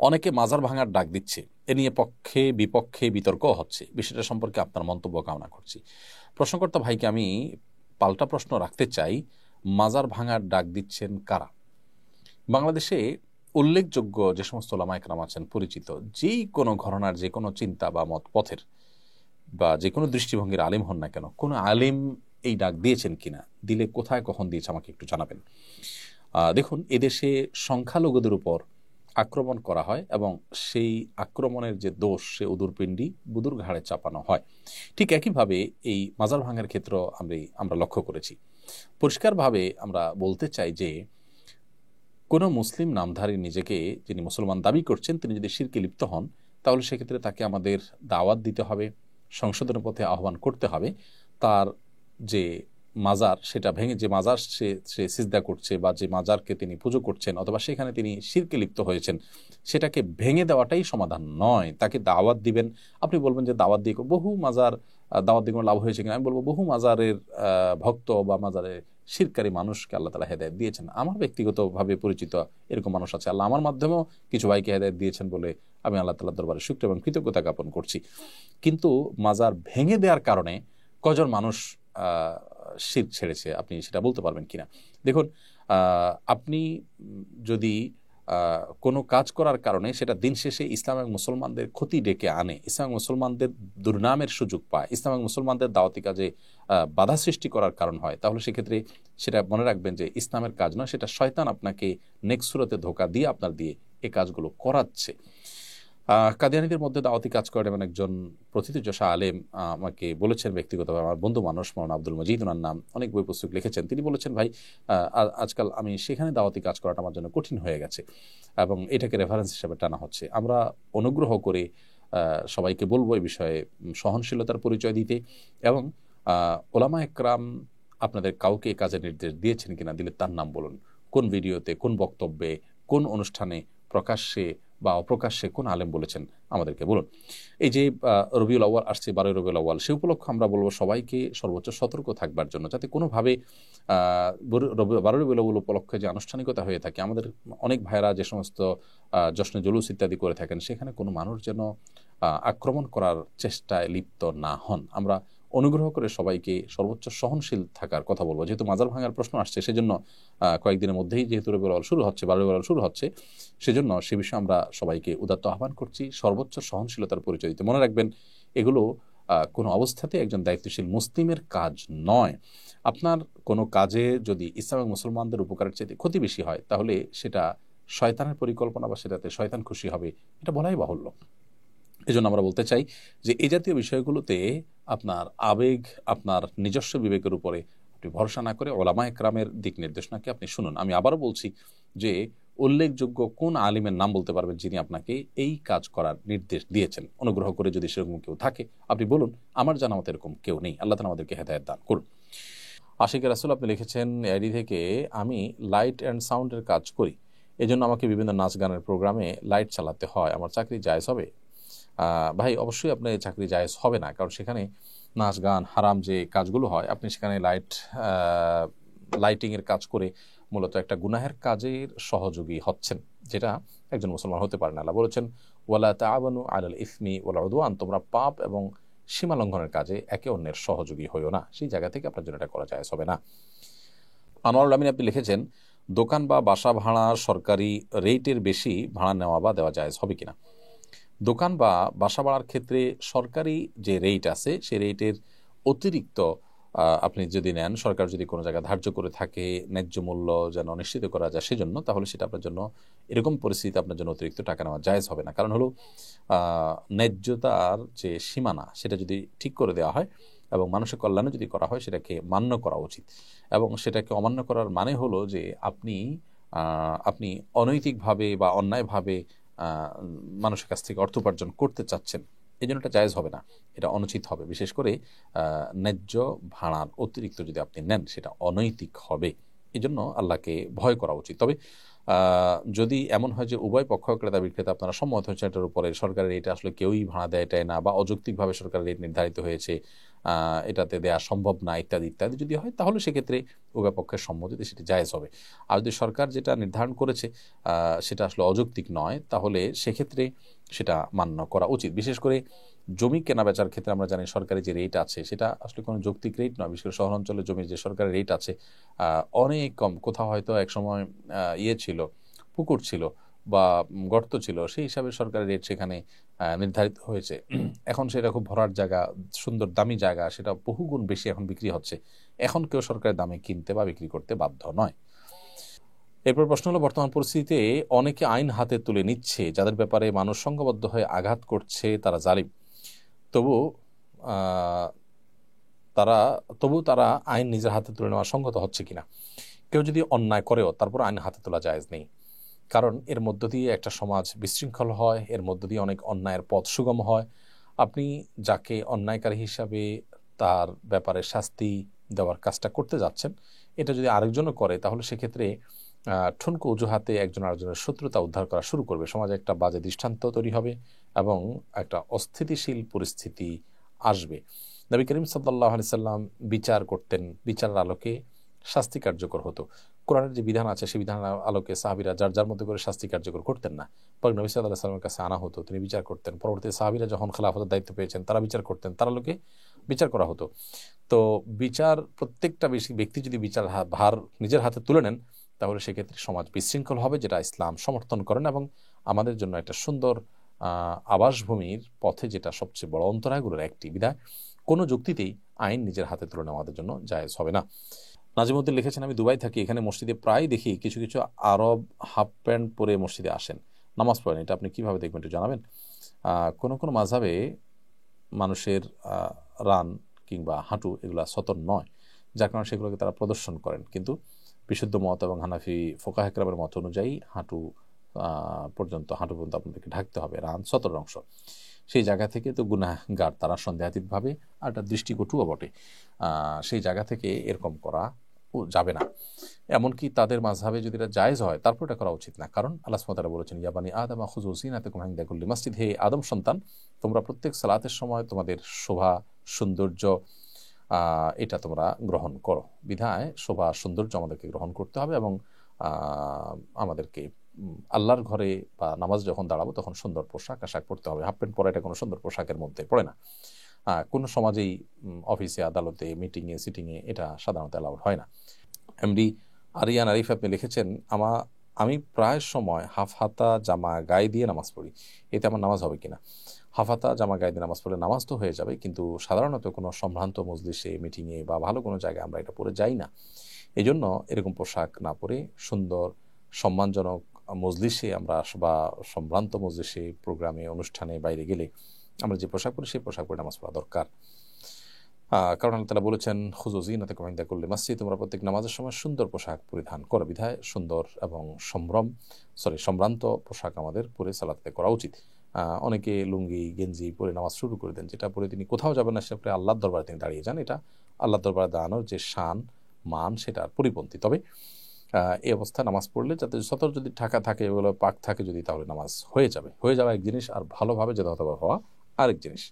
অনেকে মাজার ভাঙার ডাক দিচ্ছে, এ নিয়ে পক্ষে বিপক্ষে বিতর্ক হচ্ছে। বিষয়টা সম্পর্কে আপনার মন্তব্য কামনা করছি। প্রশ্নকর্তা ভাইকে আমি পাল্টা প্রশ্ন রাখতে চাই, মাজার ভাঙার ডাক দিচ্ছেন কারা? বাংলাদেশে উল্লেখযোগ্য যে সমস্ত ওলামা একরাম আছেন, পরিচিত যেই কোনো ঘরানার যে কোনো চিন্তা বা মত পথের বা যে কোনো দৃষ্টিভঙ্গির আলেম হন না কেন, কোনো আলেম এই ডাক দিয়েছেন কিনা, দিলে কোথায় কখন দিয়েছে আমাকে একটু জানাবেন। দেখুন, এদেশে সংখ্যালঘুদের উপর আক্রমণ করা হয় এবং সেই আক্রমণের যে দোষ, সে উদুরপিণ্ডি বুদুর ঘাড়ে চাপানো হয়। ঠিক একইভাবে এই মাজার ভাঙার ক্ষেত্র আমরা লক্ষ্য করেছি। পরিষ্কারভাবে আমরা বলতে চাই যে কোনো মুসলিম নামধারী নিজেকে, যিনি মুসলমান দাবি করছেন, তিনি যদি শিরকে লিপ্ত হন, তাহলে সেক্ষেত্রে তাকে আমাদের দাওয়াত দিতে হবে, সংশোধনের পথে আহ্বান করতে হবে। তার যে মাজার, সেটা ভেঙে, যে মাজার সে সিজদা করছে বা যে মাজারকে তিনি পুজো করছেন অথবা সেখানে তিনি শিরকে লিপ্ত হয়েছেন, সেটাকে ভেঙে দেওয়াটাই সমাধান নয়। তাকে দাওয়াত দিবেন। আপনি বলবেন যে দাওয়াত দিয়ে বহু মাজার, দাওয়াত দিয়ে কোনো লাভ হয়েছে কিনা, আমি বলবো বহু মাজারের ভক্ত বা মাজারের শিরকারী মানুষকে আল্লাহ তাআলা হেদায়েত দিয়েছেন। আমার ব্যক্তিগতভাবে পরিচিত এরকম মানুষ আছে। আল্লাহ আমার মাধ্যমেও কিছু ভাইকে হেদায়েত দিয়েছেন বলে আমি আল্লাহ তাআলার দরবারে শুকর এবং কৃতজ্ঞতা জ্ঞাপন করছি। কিন্তু মাজার ভেঙে দেওয়ার কারণে কজন মানুষ শিরক ছেড়েছে, আপনি সেটা বলতে পারবেন কিনা? দেখুন, আপনি যদি কোনো কাজ করার কারণে সেটা দিন শেষে ইসলাম এবং মুসলমানদের ক্ষতি ডেকে আনে, ইসলাম এবং মুসলমানদের দুর্নামের সুযোগ পায়, ইসলাম এবং মুসলমানদের দাওয়াতি কাজে বাধা সৃষ্টি করার কারণ হয়, তাহলে সেক্ষেত্রে সেটা মনে রাখবেন যে ইসলামের কাজ নয়, সেটা শয়তান আপনাকে নেক্সট সুরতে ধোঁকা দিয়ে আপনার দিয়ে এই কাজগুলো করাচ্ছে। কাদিয়ানীদের মধ্যে দাওয়াতি কাজ করেন এমন একজন প্রথিতযশা আলেম আমাকে বলেছেন ব্যক্তিগতভাবে, আমার বন্ধু মানুষ, মৌলানা আব্দুল মজিদ, ওনার নাম, অনেক বই পুস্তক লিখেছেন। তিনি বলেছেন, ভাই আজকাল আমি সেখানে দাওয়াতি কাজ করাটা আমার জন্য কঠিন হয়ে গেছে এবং এটাকে রেফারেন্স হিসেবে টানা হচ্ছে। আমরা অনুগ্রহ করে সবাইকে বলবো এই বিষয়ে সহনশীলতার পরিচয় দিতে এবং ওলামা একরাম আপনাদের কাউকে কাজের নির্দেশ দিয়েছেন কিনা, দিলে তার নাম বলুন। কোন ভিডিওতে, কোন বক্তব্যে, কোন অনুষ্ঠানে, প্রকাশ্যে বা অপ্রকাশ্যে কোন আলেম বলেছেন আমাদেরকে বলুন। এই যে রবিউল আউয়াল আসছে, 12 রবিউল আউয়াল, সে উপলক্ষে আমরা বলবো সবাইকে সর্বোচ্চ সতর্ক থাকবার জন্য, যাতে কোনোভাবে 12 রবিউল আউয়াল উপলক্ষে যে আনুষ্ঠানিকতা হয়ে থাকে, আমাদের অনেক ভাইরা যে সমস্ত জশ্নে জুলুস ইত্যাদি করে থাকেন, সেখানে কোনো মানুষ যেন আক্রমণ করার চেষ্টায় লিপ্ত না হন। আমরা অনুগ্রহ করে সবাইকে সর্বোচ্চ সহনশীল থাকার কথা বলবো। যেহেতু মাজার ভাঙার প্রশ্ন আসছে, সেজন্য কয়েকদিনের মধ্যেই যেহেতু রবিউল আউয়াল শুরু হচ্ছে, 12 রবিউল আউয়াল শুরু হচ্ছে, সেজন্য সে বিষয়ে আমরা সবাইকে উদাত্ত আহ্বান করছি সর্বোচ্চ সহনশীলতার পরিচয় দিতে। মনে রাখবেন, এগুলো কোনো অবস্থাতে একজন দায়িত্বশীল মুসলিমের কাজ নয়। আপনার কোনো কাজে যদি ইসলাম এবং মুসলমানদের উপকারের চাইতে ক্ষতি বেশি হয়, তাহলে সেটা শয়তানের পরিকল্পনা বা সেটাতে শয়তান খুশি হবে, এটা বলাই বাহুল্য। এজন্য আমরা বলতে চাই যে এই জাতীয় বিষয়গুলোতে আপনার আবেগ, আপনার নিজস্ব বিবেকের উপরে আপনি ভরসা না করে ওলামা একরামের দিক নির্দেশনাকে আপনি শুনুন। আমি আবারও বলছি যে উল্লেখযোগ্য কোন আলিমের নাম বলতে পারবেন যিনি আপনাকে এই কাজ করার নির্দেশ দিয়েছেন? অনুগ্রহ করে যদি সেরকম কেউ থাকে আপনি বলুন। আমার জানা মতো এরকম কেউ নেই। আল্লাহ তাআলা আমাদেরকে হেদায়েত দান করুন। আশিক রাসূল আপনি লিখেছেন আইডি থেকে, আমি লাইট অ্যান্ড সাউন্ডের কাজ করি, এজন্য আমাকে বিভিন্ন নাচ গানের প্রোগ্রামে লাইট চালাতে হয়, আমার চাকরি জায়েজ হবে? ভাই, অবশ্যই আপনার চাকরি জায়েজ হবে না, কারণ সেখানে নাচ গান হারাম যে কাজগুলো হয়, আপনি সেখানে লাইটিংয়ের কাজ করে মূলত একটা গুনাহের কাজের সহযোগী হচ্ছেন, যেটা একজন মুসলমান হতে পারে না। আল্লাহ বলেছেন, ওয়ালা তাআওয়ানু আলাল ইসমি ওয়াল উদওয়ান, তোমরা পাপ এবং সীমা লঙ্ঘনের কাজে একে অন্যের সহযোগী হইও না। সেই জায়গা থেকে আপনার জন্য এটা করা জায়েজ হবে না। আনোয়ারুল আমিন আপনি লিখেছেন, দোকান বা বাসা ভাড়া সরকারি রেটের বেশি ভাড়া নেওয়া বা দেওয়া জায়েজ হবে কিনা? দোকান বা বাসা ভাড়ার ক্ষেত্রে সরকারি যে রেট আছে, সেই রেটের অতিরিক্ত আপনি যদি নেন, সরকার যদি কোনো জায়গায় ধার্য করে থাকে ন্যায্য মূল্য যেন নিশ্চিত করা যায় সেজন্য, তাহলে সেটা আপনার জন্য, এরকম পরিস্থিতি আপনার জন্য অতিরিক্ত টাকা নেওয়া জায়েজ হবে না। কারণ হলো ন্যায্যতার যে সীমানা, সেটা যদি ঠিক করে দেওয়া হয় এবং মানুষের কল্যাণে যদি করা হয়, সেটাকে মান্য করা উচিত। এবং সেটাকে অমান্য করার মানে হলো যে আপনি অনৈতিকভাবে বা অন্যায়ভাবে মানুষের কাছ থেকে অর্থ উপার্জন করতে চাচ্ছেন, এই জন্য এটা জায়েজ হবে না, এটা অনুচিত হবে। বিশেষ করে ন্যায্য ভাড়ার অতিরিক্ত যদি আপনি নেন, সেটা অনৈতিক হবে। এই জন্য আল্লাহকে ভয় করা উচিত। তবে যদি এমন হয় যে উভয় পক্ষ, ক্রেতা বিক্রেতা, আপনারা সম্মত হয়েছে এটার উপরে, সরকারের রেট আসলে কেউই ভাড়া দেয় এটাই না, বা অযৌক্তিকভাবে সরকারের রেট নির্ধারিত হয়েছে, এটাতে দেয়া সম্ভব না ইত্যাদি ইত্যাদি যদি হয়, তাহলে সেক্ষেত্রে উভয় পক্ষের সম্মতিতে সেটি জায়েজ হবে। আর যদি সরকার যেটা নির্ধারণ করেছে সেটা আসলে অযৌক্তিক নয়, তাহলে সেক্ষেত্রে সেটা মান্য করা উচিত। বিশেষ করে জমি কেনা বেচার ক্ষেত্রে আমরা জানি সরকারি যে রেট আছে সেটা আসলে কোনো যৌক্তিক রেট নয়। বিশেষ করে শহরাঞ্চলে জমির যে সরকারি রেট আছে অনেক কম। কোথাও হয়তো একসময় ইয়ে ছিল, পুকুর ছিল বা গর্ত ছিল, সেই হিসাবে সরকারি রেট সেখানে নির্ধারিত হয়েছে। এখন সেটা খুব ভরাট জায়গা, সুন্দর দামি জায়গা, সেটা বহুগুণ বেশি এখন বিক্রি হচ্ছে। এখন কেউ সরকারি দামে কিনতে বা বিক্রি করতে বাধ্য নয়। এরপর প্রশ্ন হলো, বর্তমান পরিস্থিতিতে অনেকে আইন হাতে তুলে নিচ্ছে, যাদের ব্যাপারে মানুষ সংঘবদ্ধ হয়ে আঘাত করছে, তারা জালিম। তবু আহ, তারা আইন নিজের হাতে তুলে নেওয়া সংগত হচ্ছে কিনা? কেউ যদি অন্যায় করেও তারপর আইন হাতে তোলা জায়েজ নেই, কারণ এর মধ্য দিয়ে একটা সমাজ বিশৃঙ্খল হয়, এর মধ্য দিয়ে অনেক অন্যায়ের পথ সুগম হয়। আপনি যাকে অন্যায়কারী হিসাবে তার ব্যাপারে শাস্তি দেওয়ার কাজটা করতে যাচ্ছেন, এটা যদি আরেকজনও করে, তাহলে সেক্ষেত্রে ঠুনকো অজুহাতে একজন আরেকজনের শত্রুতা উদ্ধার করা শুরু করবে, সমাজে একটা বাজে দৃষ্টান্ত তৈরি হবে এবং একটা অস্থিতিশীল পরিস্থিতি আসবে। নবী করিম সাল্লাল্লাহু আলাইহি সাল্লাম বিচার করতেন, বিচারের আলোকে শাস্তি কার্যকর হতো। কোরআনের যে বিধান আছে সেই বিধানের আলোকে সাহাবীরা যার যার মধ্যে করে শাস্তি কার্যকর করতেন না, পরে নবী সাল্লাল্লাহু আলাইহি সাল্লামের কাছে আনা হতো, তিনি বিচার করতেন। পরবর্তীতে সাহাবীরা যখন খেলাফতের দায়িত্ব পেয়েছেন, তারা বিচার করতেন, তার আলোকে বিচার করা হতো। তো বিচার, প্রত্যেকটা ব্যক্তি যদি বিচার ভার নিজের হাতে তুলে নেন, তাহলে সেক্ষেত্রে সমাজ বিশৃঙ্খল হবে, যেটা ইসলাম সমর্থন করেন এবং আমাদের জন্য একটা সুন্দর আবাসভূমির পথে যেটা সবচেয়ে বড় অন্তরায়গুলোর একটি। বিধায় কোনো যুক্তিতেই আইন নিজের হাতে তুলে নেওয়া আমাদের জন্য জায়েজ হবে না। নাজিমউদ্দিন লিখেছেন, আমি দুবাই থাকি, এখানে মসজিদে প্রায় দেখি কিছু কিছু আরব হাফ প্যান্ট পরে মসজিদে আসেন, নামাজ পড়েন। এটা আপনি কিভাবে দেখবেন একটু জানাবেন? কোনো কোনো মাযহাবে মানুষের রান কিংবা হাঁটু এগুলা সতর নয়, যার কারণে সেগুলোকে তারা প্রদর্শন করেন। কিন্তু বিশুদ্ধ মত এবং হানাফি ফুকাহা কেরামের মত অনুযায়ী হাঁটু পর্যন্ত আপনাদেরকে ঢাকতে হবে, রান সতর অংশ। সেই জায়গা থেকে তো গুনাহগার তারা সন্দেহাতীতভাবে, আর একটা দৃষ্টিকটুও বটে। সেই জায়গা থেকে এরকম করা যাবে না। এমনকি তাদের মাযহাবে যদি এটা জায়েজ হয়, তারপর এটা করা উচিত না। কারণ আল্লাহ সুবহানাহু ওয়া তাআলা বলেছেন, ইয়া বানি আদম খুযু যিনাতাকুম ইনদা কুল্লি মাসজিদ, হে আদম সন্তান, তোমরা প্রত্যেক সালাতের সময় তোমাদের শোভা সৌন্দর্য এটা তোমরা গ্রহণ করো। বিধায় শোভা সৌন্দর্য আমাদেরকে গ্রহণ করতে হবে এবং আমাদেরকে আল্লাহর ঘরে বা নামাজ যখন দাঁড়াবো তখন সুন্দর পোশাক আশাক পরতে হবে। হাফ প্যান্ট পরা এটা কোনো সুন্দর পোশাকের মধ্যে পড়ে না। কোনো সমাজেই, অফিসে, আদালতে, মিটিংয়ে, সিটিংয়ে এটা সাধারণত অ্যালাউড হয় না। এমডি আরিয়ান আরিফ আপনি লিখেছেন, আমি প্রায় সময় হাফ হাতা জামা গায়ে দিয়ে নামাজ পড়ি, এতে আমার নামাজ হবে কিনা? হাফ হাতা জামা গায়ে দিয়ে নামাজ পড়লে নামাজ তো হয়ে যাবে, কিন্তু সাধারণত কোনো সম্ভ্রান্ত মজলিসে, মিটিংয়ে বা ভালো কোনো জায়গায় আমরা এটা পরে যাই না। এই জন্য এরকম পোশাক না পরে সুন্দর সম্মানজনক মজলিসে আমরা বা সম্ভ্রান্ত মজলিসে, প্রোগ্রামে, অনুষ্ঠানে বাইরে গেলে আমরা যে পোশাক পরি সেই পোশাক পরে নামাজ পড়া দরকার। কারণ আল্লাহ তাআলা বলেছেন, খুযু যিনাতাকুম ইনদা কুল্লি মাসজিদ, তোমরা প্রত্যেক নামাজের সময় সুন্দর পোশাক পরিধান করো। বিধায় সুন্দর এবং সম্ভ্রান্ত পোশাক আমাদের পরে সালাতে করা উচিত। অনেকে লুঙ্গি গেঞ্জি পরে নামাজ শুরু করে দেন, যেটা পরে তিনি কোথাও যাবেন না, সেটা আল্লাহর দরবারে তিনি দাঁড়িয়ে যান। এটা আল্লাহর দরবারে দাঁড়ানোর যে শান মান সেটার পরিপন্থী। তবে এই অবস্থায় নামাজ পড়লে যাতে সতর যদি ঢাকা থাকে, এগুলো পাক থাকে যদি, তাহলে নামাজ হয়ে যাওয়া এক জিনিস, আর ভালোভাবে যেতে হওয়া আরেক জিনিস।